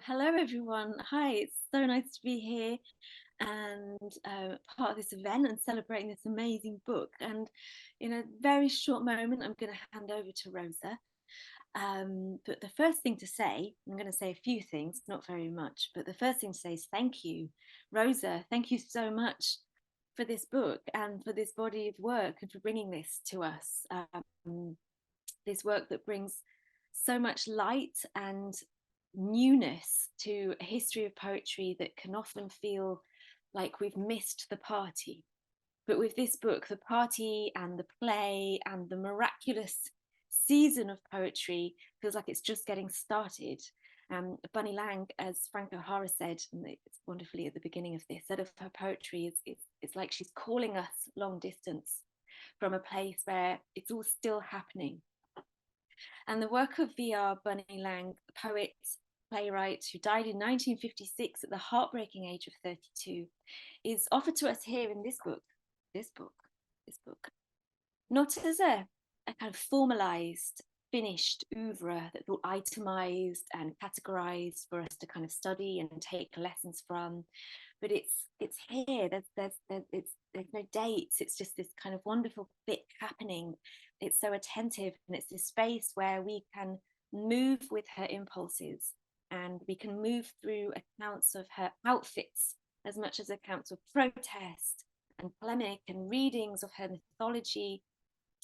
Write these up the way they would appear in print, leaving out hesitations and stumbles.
Hello, everyone. Hi, it's so nice to be here and part of this event and celebrating this amazing book. And in a very short moment, I'm going to hand over to Rosa. But the first thing to say, I'm going to say a few things, not very much, but the first thing to say is thank you, Rosa. Thank you so much for this book and for this body of work and for bringing this to us. This work that brings so much light and newness to a history of poetry that can often feel like we've missed the party. But with this book, the party and the play and the miraculous season of poetry feels like it's just getting started. Bunny Lang, as Frank O'Hara said, and it's wonderfully at the beginning of this, said of her poetry, it's like she's calling us long distance from a place where it's all still happening. And the work of V.R. Bunny Lang, poet, playwright who died in 1956 at the heartbreaking age of 32, is offered to us here in this book, not as a kind of formalized, finished oeuvre that's all itemized and categorized for us to kind of study and take lessons from, but it's here. There's no dates. It's just this kind of wonderful bit happening. It's so attentive, and it's this space where we can move with her impulses, and we can move through accounts of her outfits as much as accounts of protest and polemic and readings of her mythology,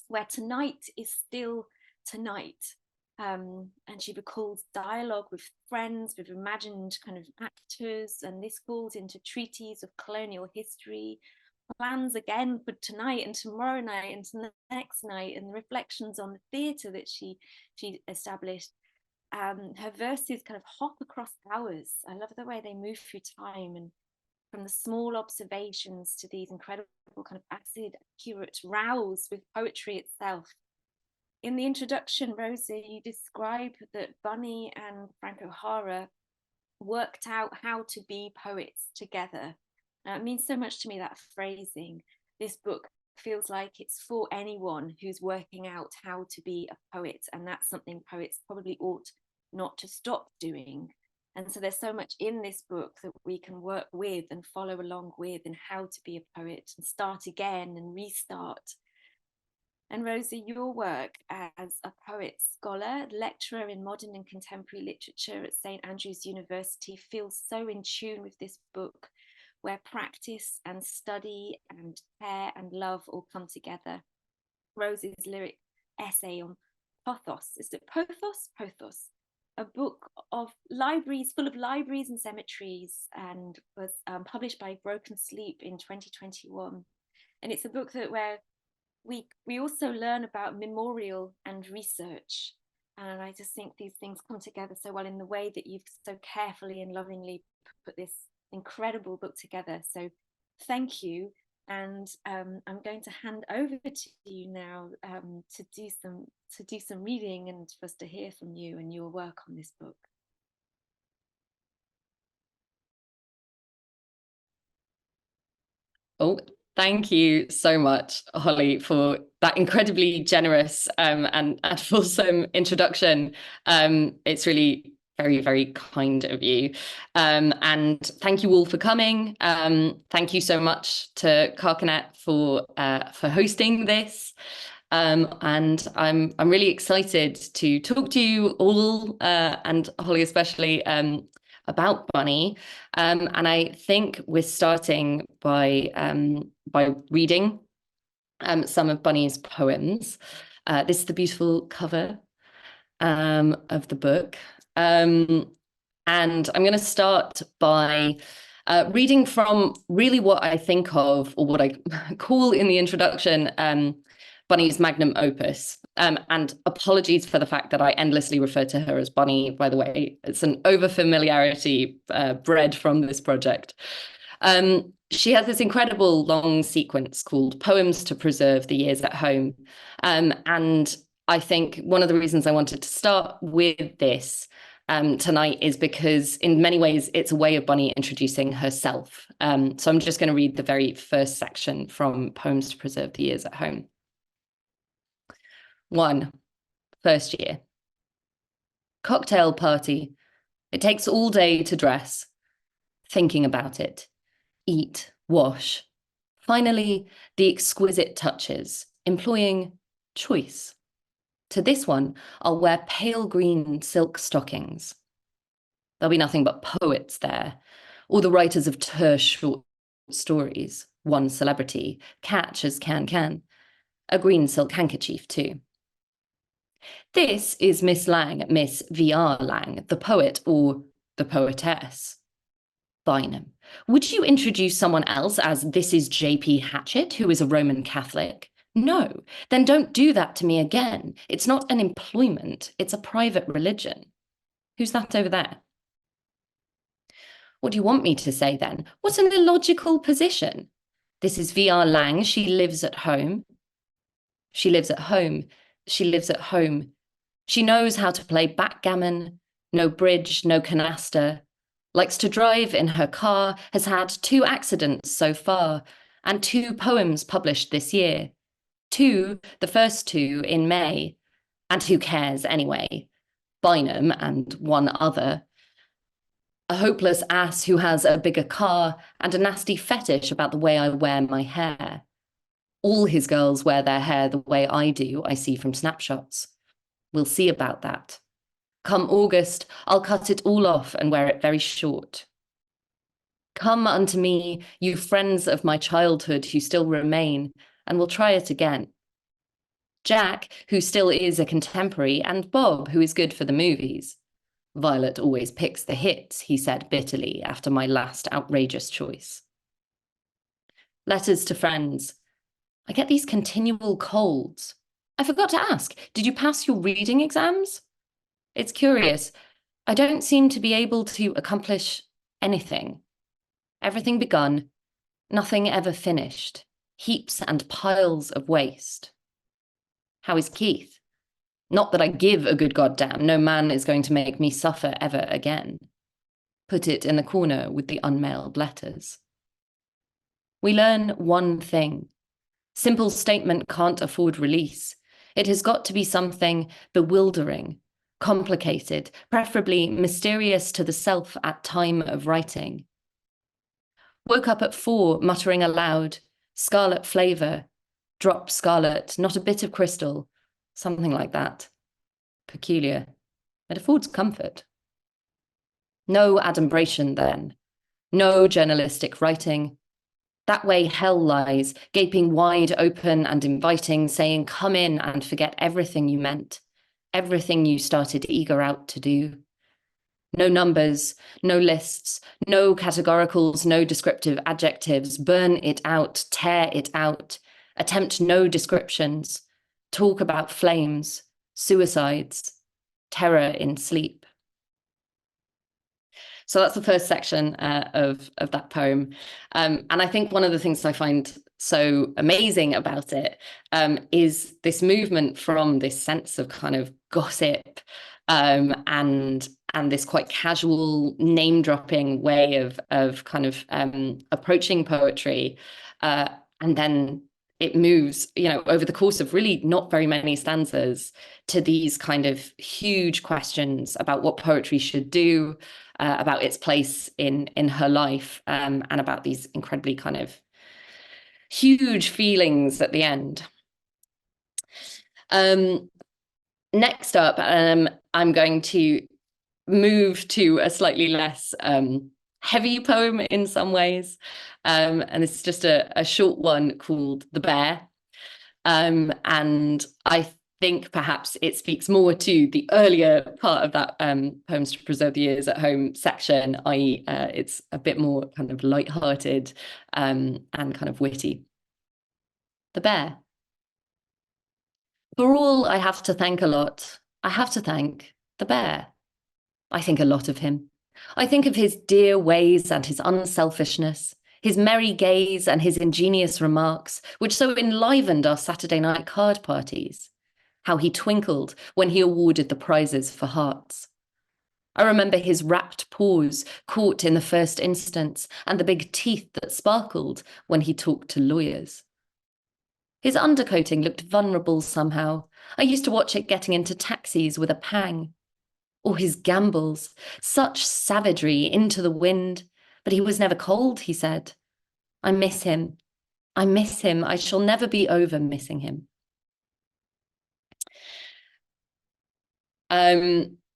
where tonight is still tonight. And she recalls dialogue with friends, with imagined kind of actors, and this falls into treaties of colonial history, plans again for tonight and tomorrow night and the next night, and the reflections on the theatre that she established. Her verses kind of hop across hours. I love the way they move through time, and from the small observations to these incredible kind of acid, accurate rows with poetry itself. In the introduction, Rosa, you describe that Bunny and Frank O'Hara worked out how to be poets together. It means so much to me, that phrasing. This book feels like it's for anyone who's working out how to be a poet, and that's something poets probably ought not to stop doing. And so there's so much in this book that we can work with and follow along with, and how to be a poet and start again and restart. And Rosa, your work as a poet, scholar, lecturer in modern and contemporary literature at St. Andrews University feels so in tune with this book, where practice and study and care and love all come together. Rosa's lyric essay on Pothos, is it Pothos? Pothos, a book of libraries, full of libraries and cemeteries, and was published by Broken Sleep in 2021. And it's a book that where we also learn about memorial and research. And I just think these things come together so well in the way that you've so carefully and lovingly put this incredible book together. So thank you. And I'm going to hand over to you now to do some reading and for us to hear from you and your work on this book. Oh, thank you so much, Holly, for that incredibly generous and fulsome introduction. It's really very, very kind of you. And thank you all for coming. Thank you so much to Carcanet for hosting this. And I'm really excited to talk to you all, and Holly especially, about Bunny. And I think we're starting by reading some of Bunny's poems. This is the beautiful cover of the book. And I'm going to start by reading from really what I think of, or what I call in the introduction, Bunny's magnum opus. And apologies for the fact that I endlessly refer to her as Bunny, by the way. It's an over-familiarity bred from this project. She has this incredible long sequence called Poems to Preserve the Years at Home. And I think one of the reasons I wanted to start with this tonight is because in many ways it's a way of Bunny introducing herself. So I'm just going to read the very first section from Poems to Preserve the Years at Home. 1. First year. Cocktail party. It takes all day to dress, thinking about it, eat, wash. Finally, the exquisite touches, employing choice. To this one, I'll wear pale green silk stockings. There'll be nothing but poets there, or the writers of terse short stories, one celebrity, catch as can, a green silk handkerchief too. This is Miss Lang, Miss V.R. Lang, the poet or the poetess. Bynum, would you introduce someone else as this is J.P. Hatchett, who is a Roman Catholic? No, then don't do that to me again. It's not an employment, it's a private religion. Who's that over there? What do you want me to say then? What an illogical position. This is V.R. Lang, she lives at home. She lives at home. She lives at home. She knows how to play backgammon, no bridge, no canasta, likes to drive in her car, has had 2 accidents so far, and 2 poems published this year. 2, the first 2 in May. And who cares anyway? Bynum and one other. A hopeless ass who has a bigger car and a nasty fetish about the way I wear my hair. All his girls wear their hair the way I do, I see from snapshots. We'll see about that. Come August, I'll cut it all off and wear it very short. Come unto me, you friends of my childhood who still remain, and we'll try it again. Jack, who still is a contemporary, and Bob, who is good for the movies. Violet always picks the hits, he said bitterly after my last outrageous choice. Letters to friends. I get these continual colds. I forgot to ask, did you pass your reading exams? It's curious. I don't seem to be able to accomplish anything. Everything begun, nothing ever finished. Heaps and piles of waste. How is Keith? Not that I give a good goddamn. No man is going to make me suffer ever again. Put it in the corner with the unmailed letters. We learn one thing. Simple statement can't afford release. It has got to be something bewildering, complicated, preferably mysterious to the self at time of writing. Woke up at 4, muttering aloud, scarlet flavour, drop scarlet, not a bit of crystal, something like that. Peculiar. It affords comfort. No adumbration then. No journalistic writing. That way hell lies, gaping wide open and inviting, saying, come in and forget everything you meant, everything you started eager out to do. No numbers, no lists, no categoricals, no descriptive adjectives. Burn it out, tear it out. Attempt no descriptions. Talk about flames, suicides, terror in sleep. So that's the first section of that poem. And I think one of the things I find so amazing about it is this movement from this sense of kind of gossip and this quite casual name dropping way of kind of approaching poetry, and then it moves, you know, over the course of really not very many stanzas to these kind of huge questions about what poetry should do, about its place in her life, and about these incredibly kind of huge feelings at the end. Next up, I'm going to move to a slightly less heavy poem in some ways. And it's just a short one called The Bear. And I think perhaps it speaks more to the earlier part of that Poems to Preserve the Years at Home section, i.e. It's a bit more kind of light-hearted and kind of witty. The Bear. For all I have to thank a lot, I have to thank the bear. I think a lot of him. I think of his dear ways and his unselfishness, his merry gaze and his ingenious remarks, which so enlivened our Saturday night card parties. How he twinkled when he awarded the prizes for hearts. I remember his rapt paws caught in the first instance and the big teeth that sparkled when he talked to lawyers. His undercoating looked vulnerable somehow. I used to watch it getting into taxis with a pang. Or his gambols, such savagery into the wind. But he was never cold, he said. I miss him. I miss him. I shall never be over missing him.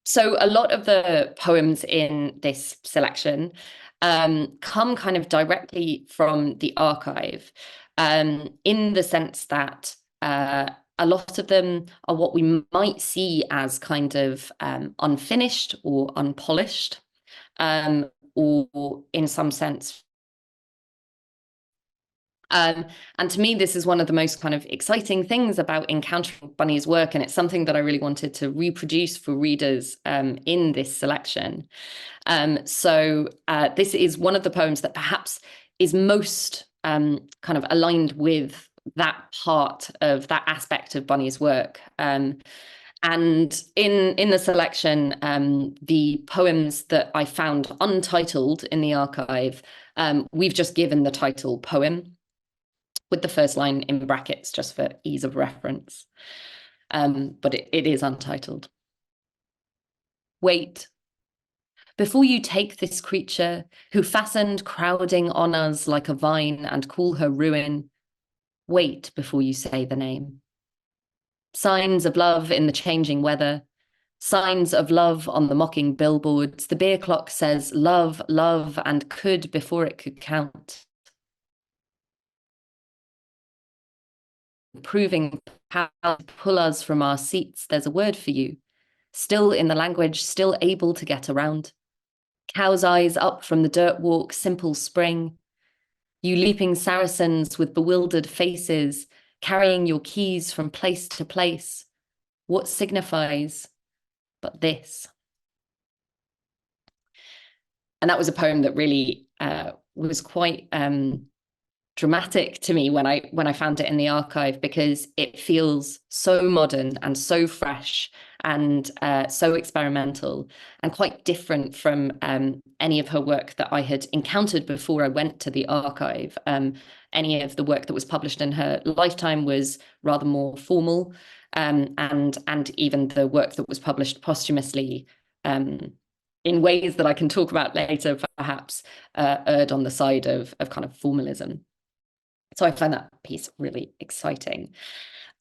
So a lot of the poems in this selection come kind of directly from the archive, in the sense that a lot of them are what we might see as kind of unfinished or unpolished, or in some sense. And to me, this is one of the most kind of exciting things about encountering Bunny's work, and it's something that I really wanted to reproduce for readers in this selection. So this is one of the poems that perhaps is most kind of aligned with that part of that aspect of Bunny's work. And in the selection, the poems that I found untitled in the archive, we've just given the title poem, with the first line in brackets just for ease of reference. But it is untitled. Wait. Before you take this creature who fastened crowding on us like a vine and call her ruin, wait before you say the name. Signs of love in the changing weather, signs of love on the mocking billboards. The beer clock says love, love, and could before it could count. Proving how to pull us from our seats, there's a word for you. Still in the language, still able to get around. Cow's eyes up from the dirt walk, simple spring. You leaping Saracens with bewildered faces, carrying your keys from place to place. What signifies but this? And that was a poem that really was quite dramatic to me when I found it in the archive, because it feels so modern and so fresh and so experimental and quite different from any of her work that I had encountered before I went to the archive. Any of the work that was published in her lifetime was rather more formal, and even the work that was published posthumously, in ways that I can talk about later, perhaps erred on the side of kind of formalism. So I find that piece really exciting.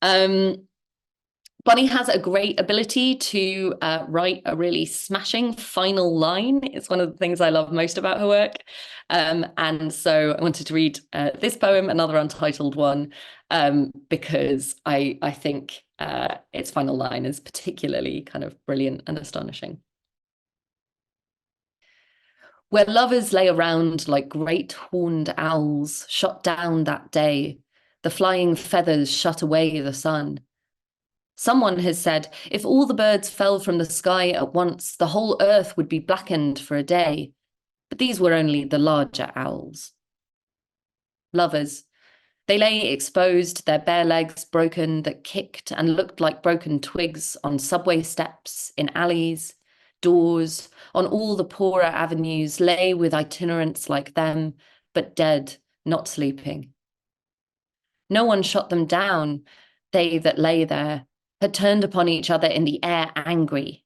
Bunny has a great ability to write a really smashing final line. It's one of the things I love most about her work. And so I wanted to read this poem, another untitled one, because I think its final line is particularly kind of brilliant and astonishing. Where lovers lay around like great horned owls, shot down that day, the flying feathers shut away the sun. Someone has said, if all the birds fell from the sky at once, the whole earth would be blackened for a day. But these were only the larger owls. Lovers, they lay exposed, their bare legs broken, that kicked and looked like broken twigs on subway steps, in alleys, doors, on all the poorer avenues, lay with itinerants like them, but dead, not sleeping. No one shot them down. They that lay there had turned upon each other in the air, angry.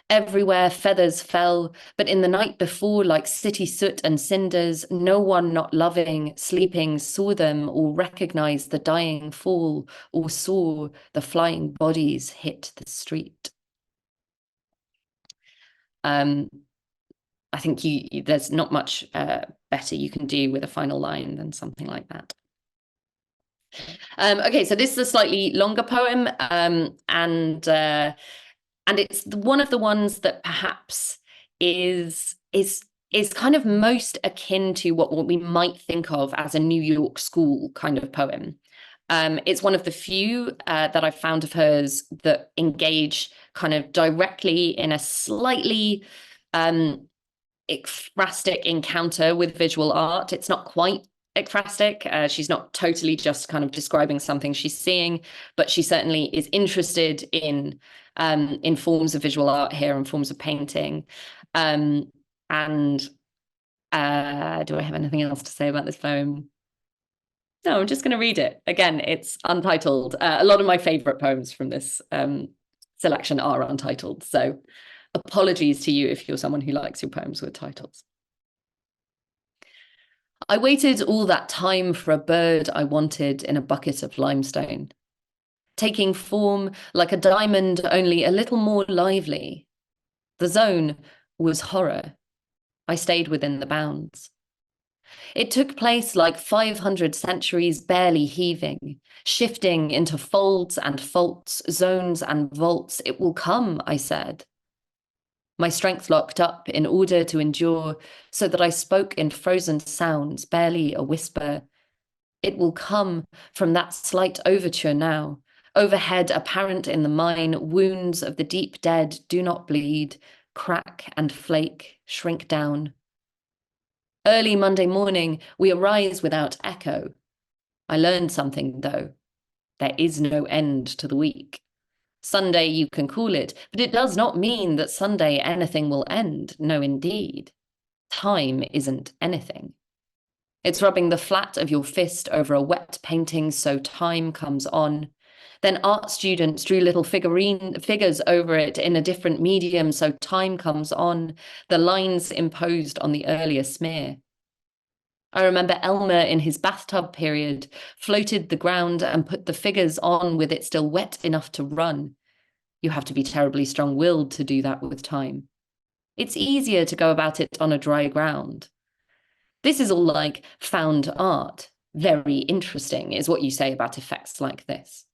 Everywhere feathers fell, but in the night before, like city soot and cinders, no one not loving, sleeping, saw them or recognized the dying fall or saw the flying bodies hit the street. I think there's not much better you can do with a final line than something like that. Okay, so this is a slightly longer poem, and it's one of the ones that perhaps is kind of most akin to what we might think of as a New York school kind of poem. It's one of the few that I've found of hers that engage kind of directly in a slightly ekphrastic encounter with visual art. It's not quite ekphrastic. She's not totally just kind of describing something she's seeing, but she certainly is interested in forms of visual art here and forms of painting. And do I have anything else to say about this poem? No, I'm just going to read it. Again, it's untitled. A lot of my favorite poems from this selection are untitled. So Apologies to you if you're someone who likes your poems with titles. I waited all that time for a bird I wanted in a bucket of limestone, taking form like a diamond, only a little more lively. The zone was horror. I stayed within the bounds. It took place like 500 centuries barely heaving, shifting into folds and faults, zones and vaults. It will come, I said. My strength locked up in order to endure, so that I spoke in frozen sounds, barely a whisper. It will come from that slight overture now. Overhead, apparent in the mine, wounds of the deep dead do not bleed, crack and flake, shrink down. Early Monday morning, we arise without echo. I learned something, though. There is no end to the week. Sunday you can call it, but it does not mean that Sunday anything will end. No, indeed. Time isn't anything. It's rubbing the flat of your fist over a wet painting so time comes on. Then art students drew little figures over it in a different medium so time comes on, the lines imposed on the earlier smear. I remember Elmer in his bathtub period floated the ground and put the figures on with it still wet enough to run. You have to be terribly strong-willed to do that with time. It's easier to go about it on a dry ground. This is all like found art. Very interesting is what you say about effects like this.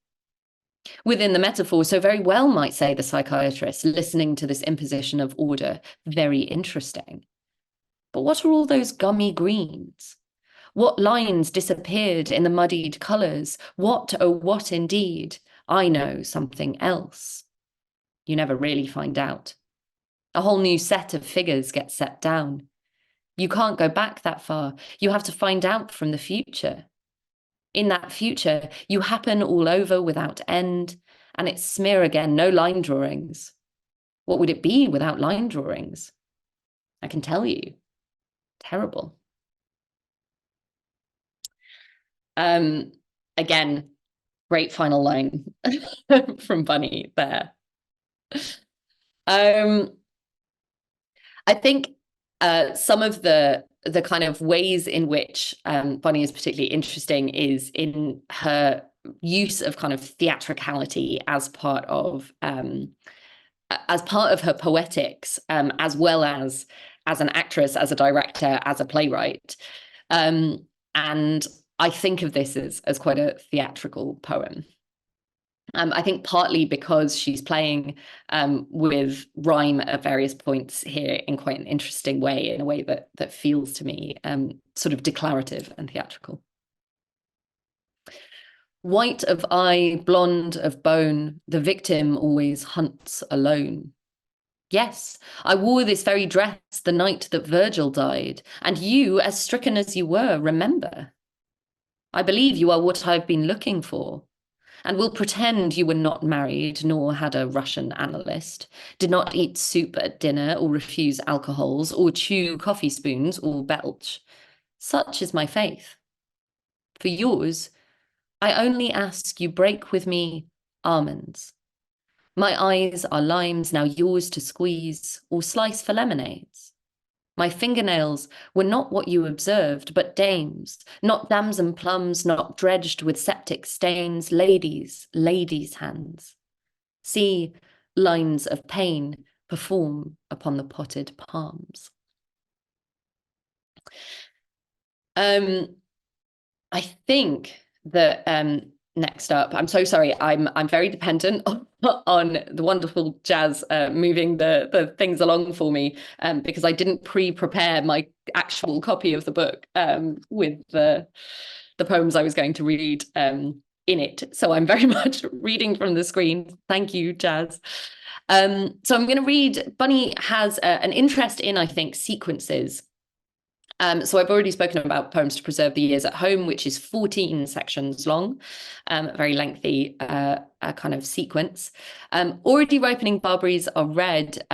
Within the metaphor, so very well might say the psychiatrist, listening to this imposition of order, very interesting. But what are all those gummy greens? What lines disappeared in the muddied colours? What, oh what indeed? I know something else. You never really find out. A whole new set of figures gets set down. You can't go back that far. You have to find out from the future. In that future, you happen all over without end, and it's smear again, no line drawings. What would it be without line drawings? I can tell you. Terrible. Again, great final line from Bunny there. I think some of the kind of ways in which Bunny is particularly interesting is in her use of kind of theatricality as part of her poetics, as well as an actress, as a director, as a playwright. And I think of this as quite a theatrical poem. I think partly because she's playing with rhyme at various points here in quite an interesting way, in a way that feels to me sort of declarative and theatrical. White of eye, blonde of bone, the victim always hunts alone. Yes, I wore this very dress the night that Virgil died, and you, as stricken as you were, remember. I believe you are what I've been looking for, and will pretend you were not married, nor had a Russian analyst, did not eat soup at dinner, or refuse alcohols, or chew coffee spoons, or belch. Such is my faith. For yours, I only ask you break with me almonds. My eyes are limes, now yours to squeeze, or slice for lemonades. My fingernails were not what you observed, but dames, not damson plums, not dredged with septic stains, ladies' hands. See lines of pain perform upon the potted palms. I think that next up, I'm so sorry, I'm very dependent on the wonderful Jazz moving the things along for me, because I didn't pre-prepare my actual copy of the book with the poems I was going to read in it. So I'm very much reading from the screen. Thank you, Jazz. So I'm going to read, Bunny has an interest in, I think, sequences. So I've already spoken about Poems to Preserve the Years at Home, which is 14 sections long, a very lengthy kind of sequence. Already Ripening Barberries Are Red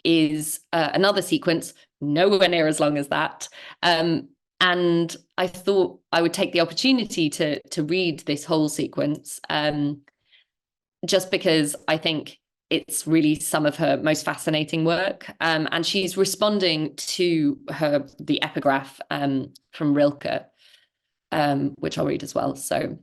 is another sequence, nowhere near as long as that. And I thought I would take the opportunity to read this whole sequence, just because I think it's really some of her most fascinating work. And she's responding to the epigraph from Rilke, which I'll read as well. So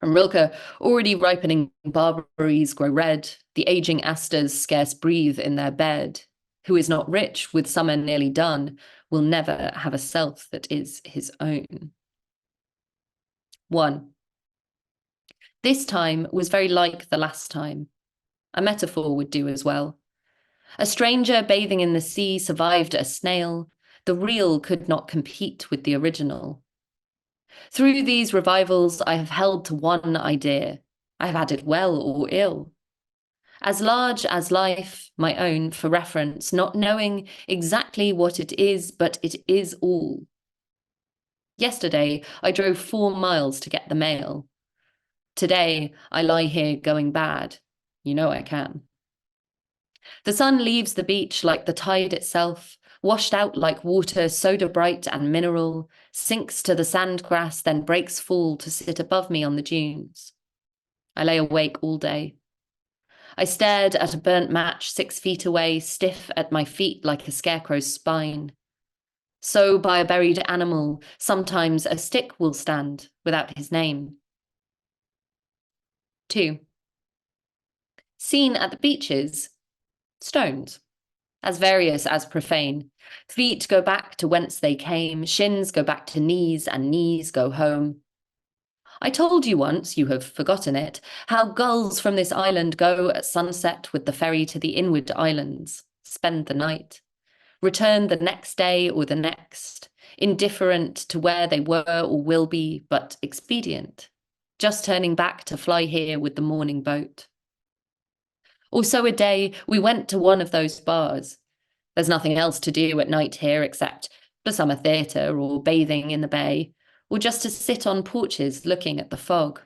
from Rilke, already ripening barberries grow red, the aging asters scarce breathe in their bed. Who is not rich with summer nearly done will never have a self that is his own. 1. This time was very like the last time. A metaphor would do as well. A stranger bathing in the sea survived a snail. The real could not compete with the original. Through these revivals, I have held to one idea. I have had it well or ill. As large as life, my own, for reference, not knowing exactly what it is, but it is all. Yesterday, I drove 4 miles to get the mail. Today, I lie here going bad. You know I can. The sun leaves the beach like the tide itself, washed out like water, soda bright and mineral, sinks to the sandgrass, then breaks fall to sit above me on the dunes. I lay awake all day. I stared at a burnt match 6 feet away, stiff at my feet like a scarecrow's spine. So by a buried animal, sometimes a stick will stand without his name. 2. Seen at the beaches, stones, as various as profane. Feet go back to whence they came, shins go back to knees, and knees go home. I told you once, you have forgotten it, how gulls from this island go at sunset with the ferry to the inward islands, spend the night, return the next day or the next, indifferent to where they were or will be, but expedient, just turning back to fly here with the morning boat. Or so a day we went to one of those bars. There's nothing else to do at night here except the summer theatre or bathing in the bay, or just to sit on porches looking at the fog.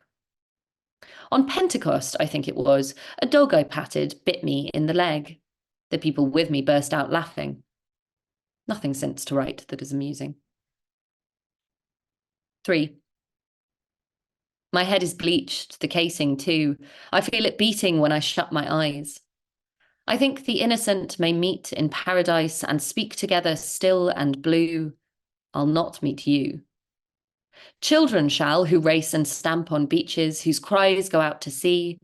On Pentecost, I think it was, a dog I patted bit me in the leg. The people with me burst out laughing. Nothing since to write that is amusing. 3. My head is bleached, the casing too. I feel it beating when I shut my eyes. I think the innocent may meet in paradise and speak together still and blue. I'll not meet you. Children shall, who race and stamp on beaches, whose cries go out to sea.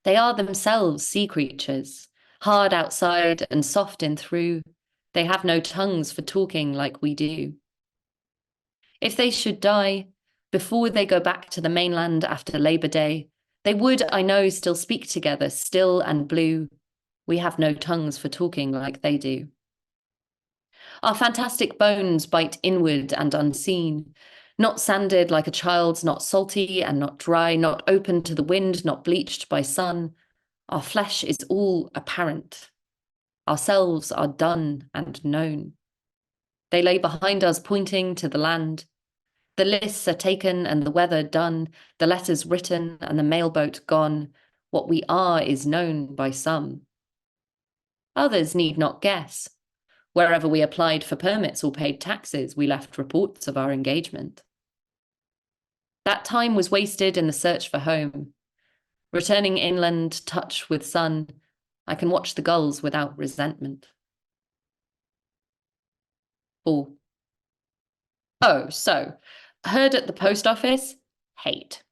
They are themselves sea creatures, hard outside and soft in through. They have no tongues for talking like we do. If they should die, before they go back to the mainland after Labour Day, they would, I know, still speak together, still and blue. We have no tongues for talking like they do. Our fantastic bones bite inward and unseen, not sanded like a child's, not salty and not dry, not open to the wind, not bleached by sun. Our flesh is all apparent. Ourselves are done and known. They lay behind us, pointing to the land. The lists are taken and the weather done, the letters written and the mailboat gone. What we are is known by some. Others need not guess. Wherever we applied for permits or paid taxes, we left reports of our engagement. That time was wasted in the search for home. Returning inland, touch with sun, I can watch the gulls without resentment. 4. Oh, so, heard at the post office? Hate.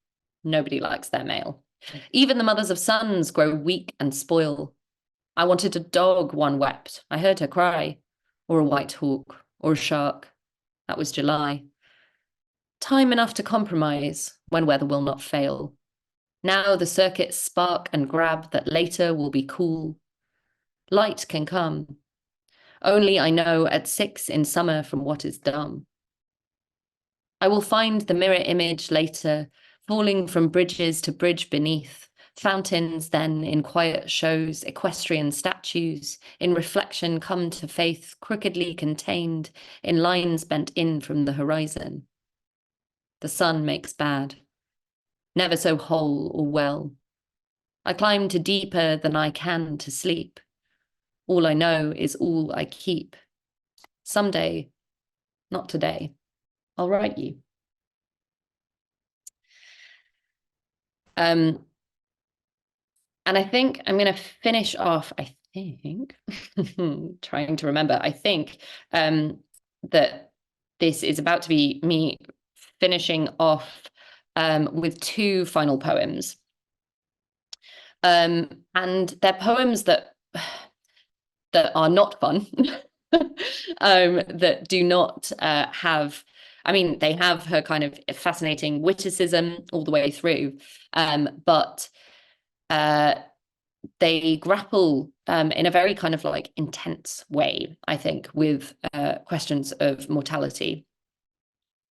Nobody likes their mail. Even the mothers of sons grow weak and spoil. I wanted a dog, one wept. I heard her cry. Or a white hawk, or a shark. That was July. Time enough to compromise when weather will not fail. Now the circuits spark and grab that later will be cool. Light can come. Only I know at 6 in summer from what is dumb. I will find the mirror image later, falling from bridges to bridge beneath. Fountains then in quiet shows, equestrian statues, in reflection come to faith, crookedly contained, in lines bent in from the horizon. The sun makes bad, never so whole or well. I climb to deeper than I can to sleep. All I know is all I keep. Someday, not today, I'll write you. And I think I'm going to finish off, I think, trying to remember, I think that this is about to be me finishing off with two final poems. And they're poems that are not fun, that do not have, I mean, they have her kind of fascinating witticism all the way through, but they grapple in a very kind of like intense way, I think, with questions of mortality.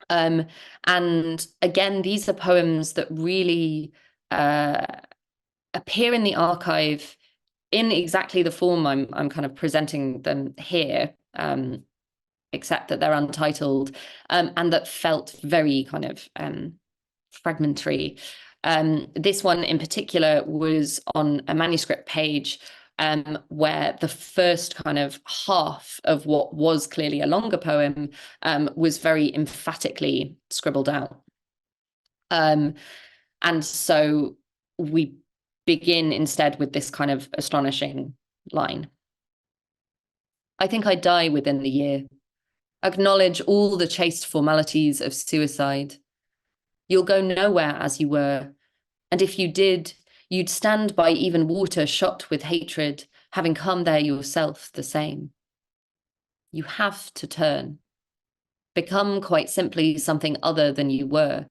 And again, these are poems that really appear in the archive in exactly the form I'm kind of presenting them here, except that they're untitled, and that felt very kind of fragmentary. This one in particular was on a manuscript page where the first kind of half of what was clearly a longer poem was very emphatically scribbled out. And so we begin instead with this kind of astonishing line. I think I die within the year. Acknowledge all the chaste formalities of suicide. You'll go nowhere as you were, and if you did, you'd stand by even water shot with hatred, having come there yourself the same. You have to turn, become quite simply something other than you were.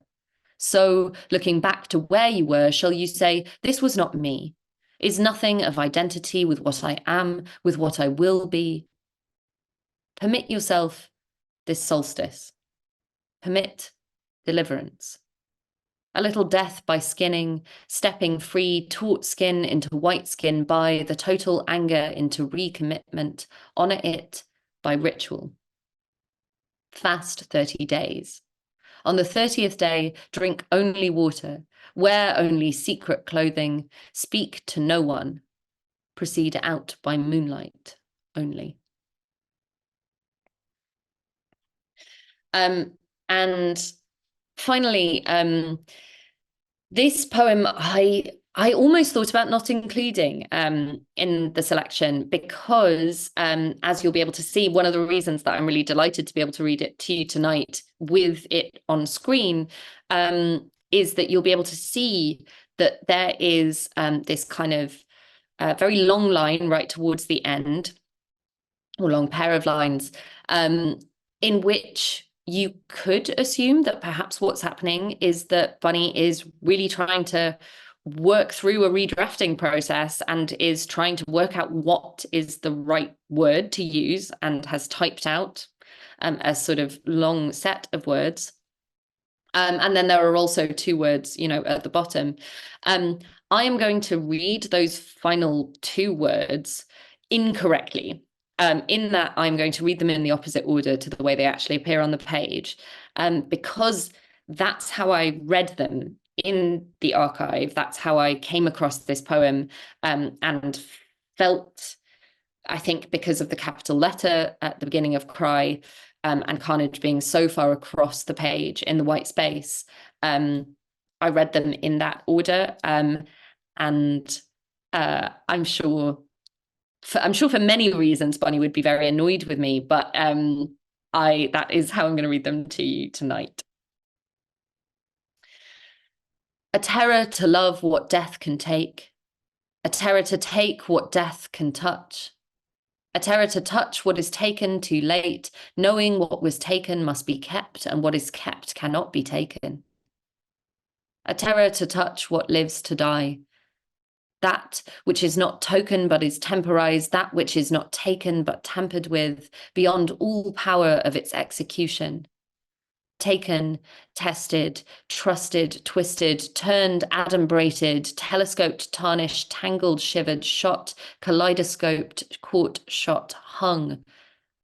So, looking back to where you were, shall you say, this was not me? Is nothing of identity with what I am, with what I will be? Permit yourself this solstice. Permit deliverance. A little death by skinning, stepping free, taut skin into white skin by the total anger into recommitment, honor it by ritual. Fast 30 days. On the 30th day, drink only water, wear only secret clothing, speak to no one, proceed out by moonlight only. And finally, this poem, I almost thought about not including in the selection because, as you'll be able to see, one of the reasons that I'm really delighted to be able to read it to you tonight with it on screen is that you'll be able to see that there is this kind of very long line right towards the end, or long pair of lines, in which you could assume that perhaps what's happening is that Bunny is really trying to work through a redrafting process and is trying to work out what is the right word to use and has typed out a sort of long set of words. And then there are also two words, at the bottom. I am going to read those final two words incorrectly. In that I'm going to read them in the opposite order to the way they actually appear on the page, because that's how I read them in the archive. That's how I came across this poem, and felt, I think, because of the capital letter at the beginning of Cry, and Carnage being so far across the page in the white space, I read them in that order, and I'm sure for many reasons Bunny would be very annoyed with me, but that is how I'm going to read them to you tonight. A terror to love what death can take, a terror to take what death can touch, a terror to touch what is taken too late, knowing what was taken must be kept and what is kept cannot be taken. A terror to touch what lives to die, that which is not token but is temporized, that which is not taken but tampered with, beyond all power of its execution. Taken, tested, trusted, twisted, turned, adumbrated, telescoped, tarnished, tangled, shivered, shot, kaleidoscoped, caught, shot, hung,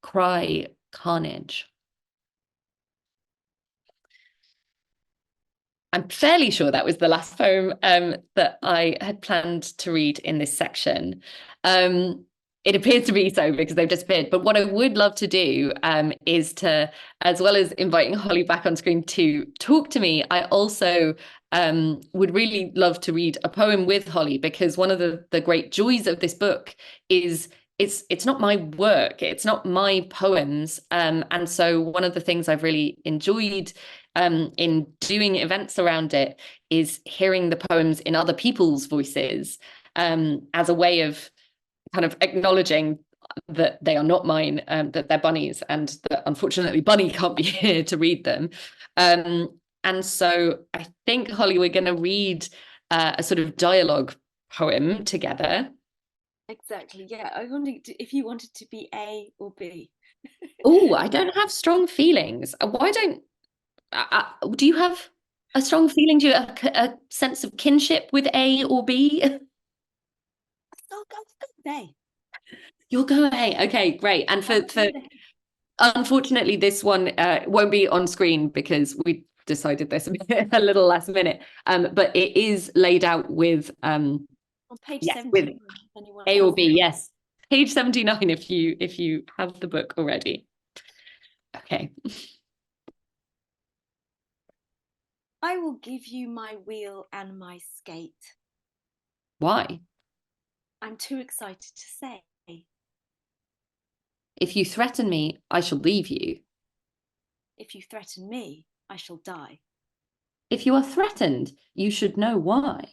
cry, carnage. I'm fairly sure that was the last poem that I had planned to read in this section. It appears to be so because they've disappeared. But what I would love to do is to, as well as inviting Holly back on screen to talk to me, I also would really love to read a poem with Holly, because one of the great joys of this book is it's not my work, it's not my poems. And so one of the things I've really enjoyed in doing events around it is hearing the poems in other people's voices, as a way of kind of acknowledging that they are not mine, that they're Bunny's, and that unfortunately Bunny can't be here to read them. And so I think, Holly, we're going to read a sort of dialogue poem together. Exactly. Yeah. I wondered if you wanted to be A or B. Oh, I don't have strong feelings. Why don't do you have a strong feeling? Do you have a sense of kinship with A or B? Go A. You'll go A. Okay, great. And for unfortunately, this one won't be on screen because we decided this a little last minute. But it is laid out with on page yes, 79. with A or B. Yes, page 79 if you have the book already. Okay. I will give you my wheel and my skate. Why? I'm too excited to say. If you threaten me, I shall leave you. If you threaten me, I shall die. If you are threatened, you should know why.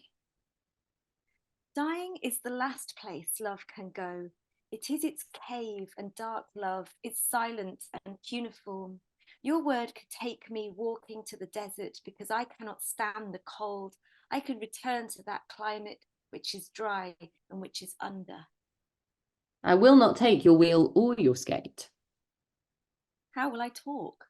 Dying is the last place love can go. It is its cave and dark love, its silent and cuneiform. Your word could take me walking to the desert because I cannot stand the cold. I could return to that climate which is dry and which is under. I will not take your wheel or your skate. How will I talk?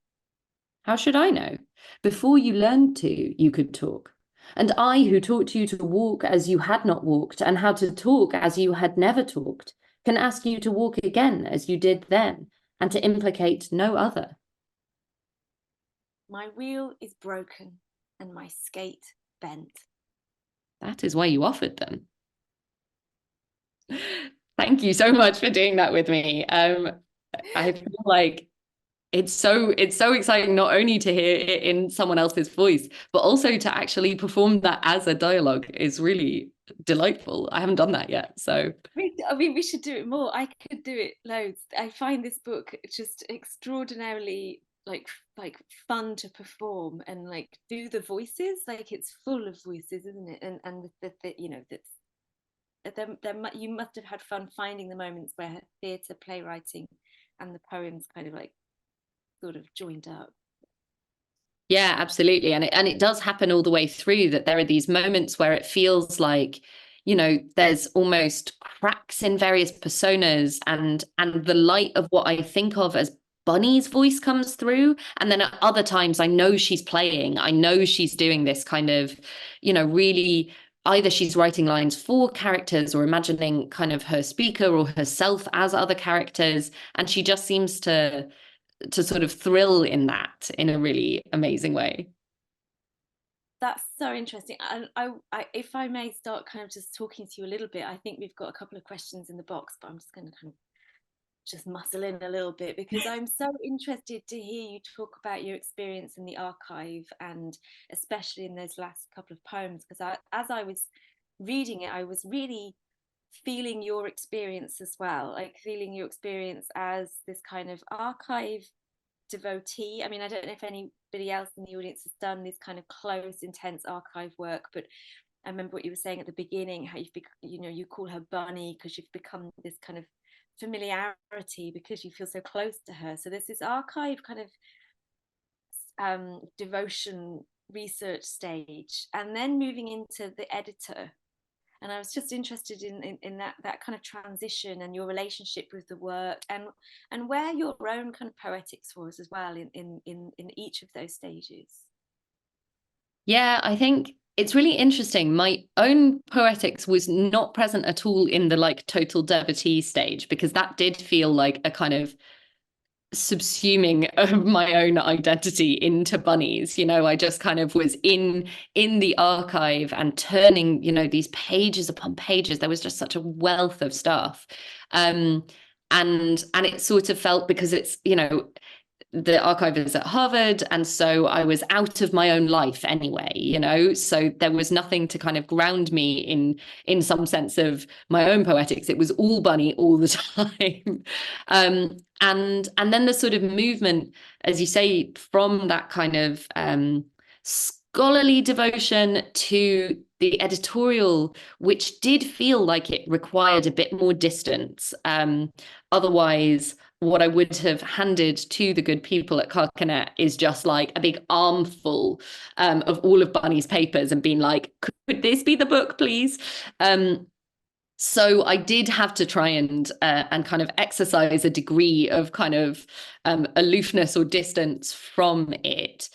How should I know? Before you learned to, you could talk. And I, who taught you to walk as you had not walked, and how to talk as you had never talked, can ask you to walk again as you did then, and to implicate no other. My wheel is broken and my skate bent. That is why you offered them. Thank you so much for doing that with me. I feel like it's so exciting not only to hear it in someone else's voice, but also to actually perform that as a dialogue is really delightful. I haven't done that yet, so I mean, we should do it more. I could do it loads. I find this book just extraordinarily like fun to perform and like do the voices. Like it's full of voices, isn't it? And the you know that's you must have had fun finding the moments where theatre, playwriting, and the poems kind of like sort of joined up. yeah, absolutely. And it does happen all the way through, that there are these moments where it feels like, there's almost cracks in various personas, and the light of what I think of as Bunny's voice comes through. And then at other times I know she's playing, I know she's doing this kind of, really, either she's writing lines for characters or imagining kind of her speaker or herself as other characters. And she just seems to sort of thrill in that in a really amazing way. That's so interesting. And if I may start kind of just talking to you a little bit, I think we've got a couple of questions in the box, but I'm just going to kind of just muscle in a little bit because I'm so interested to hear you talk about your experience in the archive, and especially in those last couple of poems, because as I was reading it, I was really feeling your experience as well, like feeling your experience as this kind of archive devotee. I mean, I don't know if anybody else in the audience has done this kind of close, intense archive work, but I remember what you were saying at the beginning, how you call her Bunny because you've become this kind of familiarity because you feel so close to her. So there's this archive kind of devotion research stage, and then moving into the editor. And I was just interested in that kind of transition and your relationship with the work, and where your own kind of poetics was as well in each of those stages. Yeah, I think it's really interesting. My own poetics was not present at all in the like total devotee stage, because that did feel like a kind of subsuming of my own identity into bunnies. I just kind of was in the archive and turning, these pages upon pages. There was just such a wealth of stuff. And it sort of felt, because it's, the archive is at Harvard, and so I was out of my own life anyway, so there was nothing to kind of ground me in some sense of my own poetics. It was all bunny all the time. And then the sort of movement, as you say, from that kind of scholarly devotion to the editorial, which did feel like it required a bit more distance. Otherwise, what I would have handed to the good people at Carcanet is just like a big armful of all of Bunny's papers, and being like, could this be the book, please? So I did have to try and kind of exercise a degree of kind of aloofness or distance from it.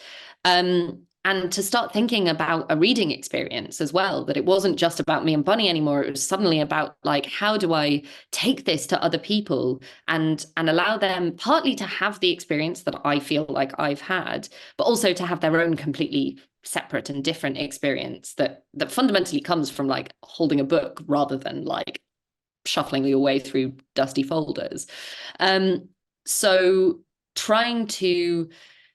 And to start thinking about a reading experience as well, that it wasn't just about me and Bunny anymore. It was suddenly about, like, how do I take this to other people and allow them partly to have the experience that I feel like I've had, but also to have their own completely separate and different experience that fundamentally comes from like holding a book rather than like shuffling your way through dusty folders. So trying to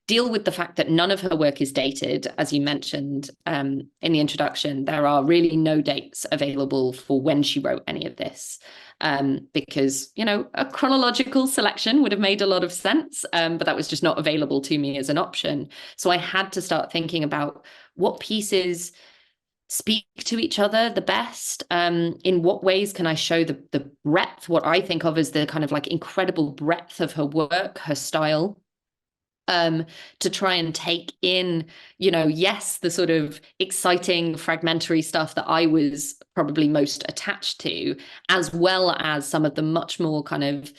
deal with the fact that none of her work is dated, as you mentioned in the introduction. There are really no dates available for when she wrote any of this, because, a chronological selection would have made a lot of sense, but that was just not available to me as an option. So I had to start thinking about what pieces speak to each other the best. In what ways can I show the breadth, what I think of as the kind of like incredible breadth of her work, her style, to try and take in, yes, the sort of exciting fragmentary stuff that I was probably most attached to, as well as some of the much more kind of,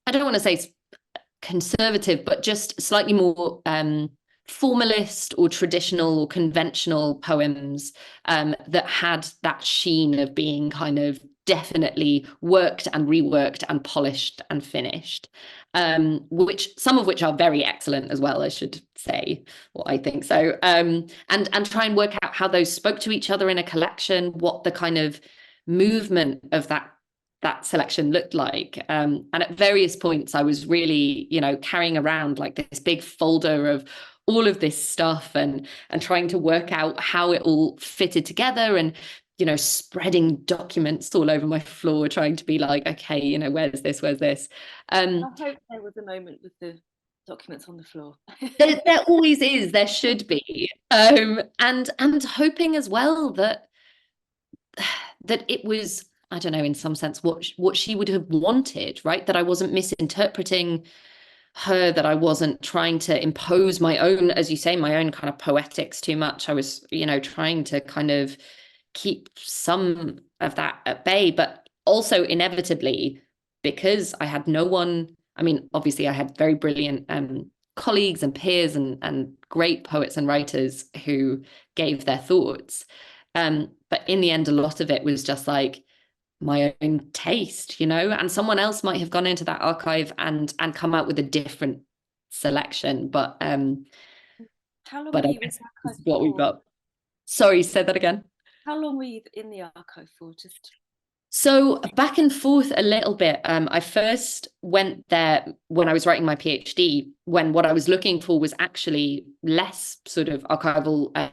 I don't want to say conservative, but just slightly more formalist or traditional or conventional poems that had that sheen of being kind of definitely worked and reworked and polished and finished, which some of which are very excellent as well, I should say, what I think so, and try and work out how those spoke to each other in a collection, what the kind of movement of that selection looked like. And at various points I was really, carrying around like this big folder of all of this stuff and trying to work out how it all fitted together, and spreading documents all over my floor, trying to be like, okay, where's this? I hope there was a moment with the documents on the floor. there always is, there should be, and hoping as well that it was, I don't know, in some sense, what she would have wanted, right? That I wasn't misinterpreting her, that I wasn't trying to impose my own, as you say, my own kind of poetics too much. I was, trying to kind of keep some of that at bay, but also inevitably, because I had no one, I mean, obviously I had very brilliant colleagues and peers and great poets and writers who gave their thoughts. But in the end, a lot of it was just like my own taste, and someone else might have gone into that archive and come out with a different selection. But how long but were I you in guess the this archive is what we've for? got. Sorry, say that again. How long were you in the archive for? Just So back and forth a little bit. I first went there when I was writing my PhD, when what I was looking for was actually less sort of archival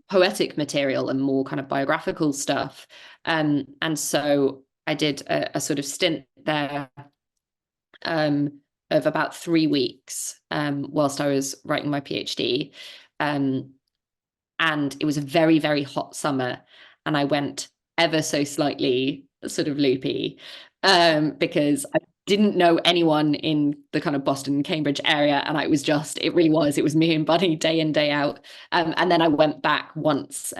poetic material and more kind of biographical stuff. And so I did a sort of stint there of about 3 weeks whilst I was writing my PhD. And it was a very, very hot summer, and I went ever so slightly sort of loopy because I didn't know anyone in the kind of Boston, Cambridge area. And it was me and Bunny day in, day out. And then I went back once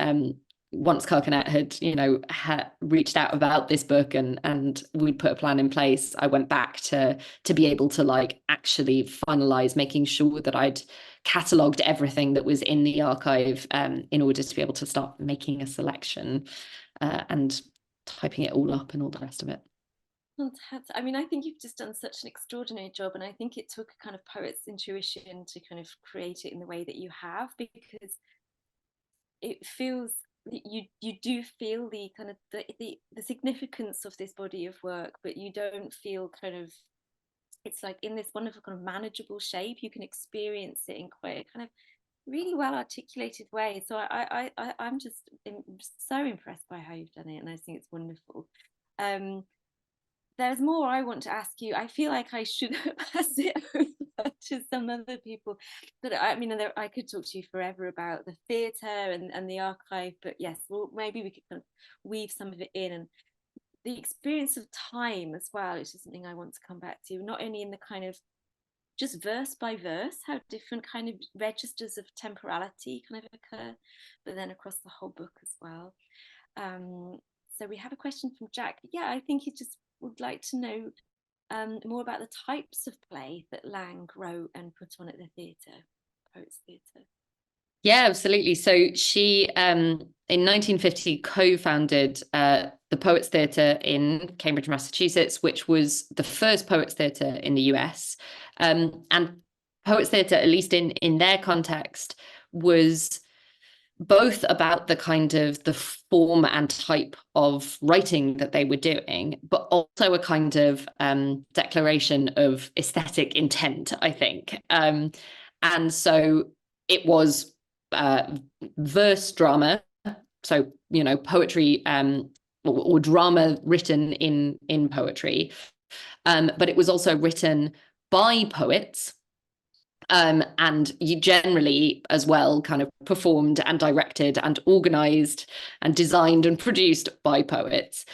Carcanet had reached out about this book and we'd put a plan in place. I went back to be able to like actually finalize making sure that I'd catalogued everything that was in the archive in order to be able to start making a selection and typing it all up and all the rest of it. fantastic. I mean, I think you've just done such an extraordinary job, and I think it took a kind of poet's intuition to kind of create it in the way that you have, because it feels, you do feel the kind of the significance of this body of work, but you don't feel kind of, it's like in this wonderful kind of manageable shape. You can experience it in quite a kind of really well articulated way. So I'm just so impressed by how you've done it, and I think it's wonderful. There's more I want to ask you. I feel like I should pass it over to some other people, but I mean, I could talk to you forever about the theatre and the archive, but yes, well, maybe we could kind of weave some of it in. And the experience of time as well, which is something I want to come back to, not only in the kind of just verse by verse, how different kind of registers of temporality kind of occur, but then across the whole book as well. So we have a question from Jack. Yeah, I think he just would like to know more about the types of play that Lang wrote and put on at the theatre, Poets Theatre. Yeah, absolutely. So she, in 1950, co-founded the Poets Theatre in Cambridge, Massachusetts, which was the first Poets Theatre in the US. And Poets Theatre, at least in their context, was both about the kind of the form and type of writing that they were doing, but also a kind of declaration of aesthetic intent, I think. And so it was verse drama, so poetry, or drama written in poetry, but it was also written by poets, and you generally as well kind of performed and directed and organized and designed and produced by poets,